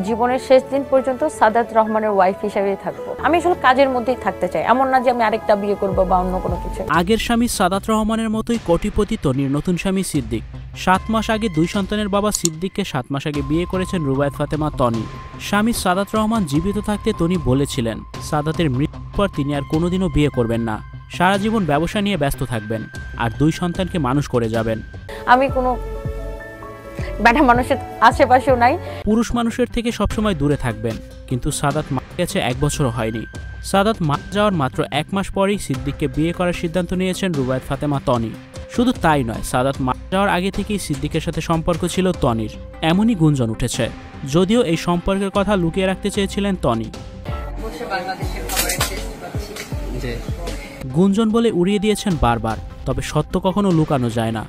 জীবনের শেষ দিন পর্যন্ত সাদাত রহমানের ওয়াইফ হিসেবেই থাকবো। আমি আসলে কাজের মধ্যেই থাকতে চাই, এমন না যে আমি আরেকটা বিয়ে করবো বা অন্য কোনো কিছু। আগের স্বামী সাদাত রহমানের মতোই কোটিপতি তনির নতুন স্বামী সিদ্দিক। 7 মাস আগে 2 সন্তানের বাবা সিদ্দিককে 7 মাস আগে বিয়ে করেছেন রুবায়েত ফাতেমা তনি। স্বামী সাদাত রহমান জীবিত থাকতে তনি বলেছিলেন সাদাতের মৃত্যুর পর তিনি আর কোনোদিনও বিয়ে করবেন না, সারা জীবন ব্যবসা নিয়ে ব্যস্ত থাকবেন আর 2 সন্তানকে মানুষ করে যাবেন। আমি কোনো ব্যাটা মানুষের আশেপাশেও নাই। পুরুষ মানুষের থেকে সবসময় দূরে থাকবেন। কিন্তু সাদাত মারা গেছে 1 বছরও হয়নি। সাদাত মারা যাওয়ার মাত্র 1 মাস পরেই সিদ্দিককে বিয়ে করার সিদ্ধান্ত নিয়েছেন রুবায়েত ফাতেমা তনি। শুধু তাই নয়, সাদাত মারা যাওয়ার আগে থেকেই সিদ্দিকের সাথে সম্পর্ক ছিল তনির, এমনই গুঞ্জন উঠেছে। যদিও এই সম্পর্কের কথা লুকিয়ে রাখতে চেয়েছিলেন তনি। গুঞ্জন বলে উড়িয়ে দিয়েছেন বারবার, তবে সত্য কখনো লুকানো যায় না।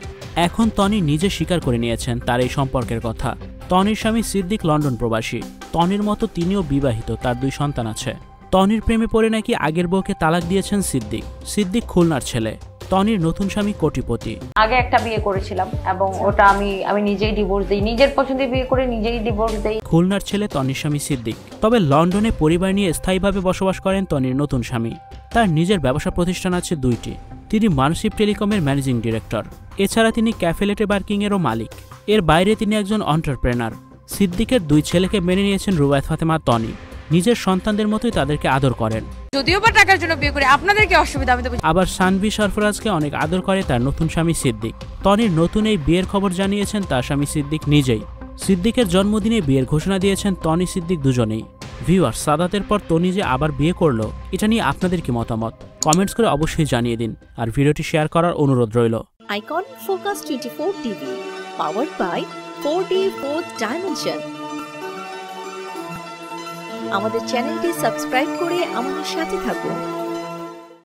এখন তনি নিজে স্বীকার করে নিয়েছেন তার এই সম্পর্কের কথা। তনির স্বামী সিদ্দিক লন্ডন প্রবাসী। তনির মতো তিনিও বিবাহিত, তার 2 সন্তান আছে। তনির প্রেমে পড়ে নাকি আগের বউকে তালাক দিয়েছেন সিদ্দিক। সিদ্দিক খুলনার ছেলে। তনির নতুন স্বামী কোটিপতি। আগে একটা বিয়ে করেছিলাম এবং ওটা আমি নিজেই ডিভোর্স দিই, নিজের পছন্দে বিয়ে করে নিজেই ডিভোর্স দেই। খুলনার ছেলে তনির স্বামী সিদ্দিক। তবে লন্ডনে পরিবার নিয়ে স্থায়ীভাবে বসবাস করেন তনির নতুন স্বামী। তার নিজের ব্যবসা প্রতিষ্ঠান আছে 2টি। তিনি মানসিব টেলিকমের ম্যানেজিং ডিরেক্টর। এছাড়া তিনি ক্যাফেলেটে বার্কিংয়েরও মালিক। এর বাইরে তিনি একজন এন্টারপ্রেনার। সিদ্দিকের 2 ছেলেকে মেনে নিয়েছেন রুবায়েত ফাতেমা তনি। নিজের সন্তানদের মতোই তাদেরকে আদর করেন। যদিও বা টাকার জন্য বিয়ে করে আপনাদের কি অসুবিধা? আমি তো আবার সানভি সরফরাজকে অনেক আদর করে তার নতুন স্বামী সিদ্দিক। তনির নতুন এই বিয়ের খবর জানিয়েছেন তার স্বামী সিদ্দিক নিজেই। সিদ্দিকের জন্মদিনে বিয়ের ঘোষণা দিয়েছেন তনি সিদ্দিক দুজনেই। ভিউয়ার, সাদাতের পর তনি যে আবার বিয়ে করলো, এটা নিয়ে আপনাদের কি মতামত? কমেন্টস করে অবশ্যই জানিয়ে দিন আর ভিডিওটি শেয়ার করার অনুরোধ রইল। Icon focus 24 TV, powered by 4D Fourth Dimension। আমাদের চ্যানেলটি সাবস্ক্রাইব করে আমাদের সাথে থাকুন।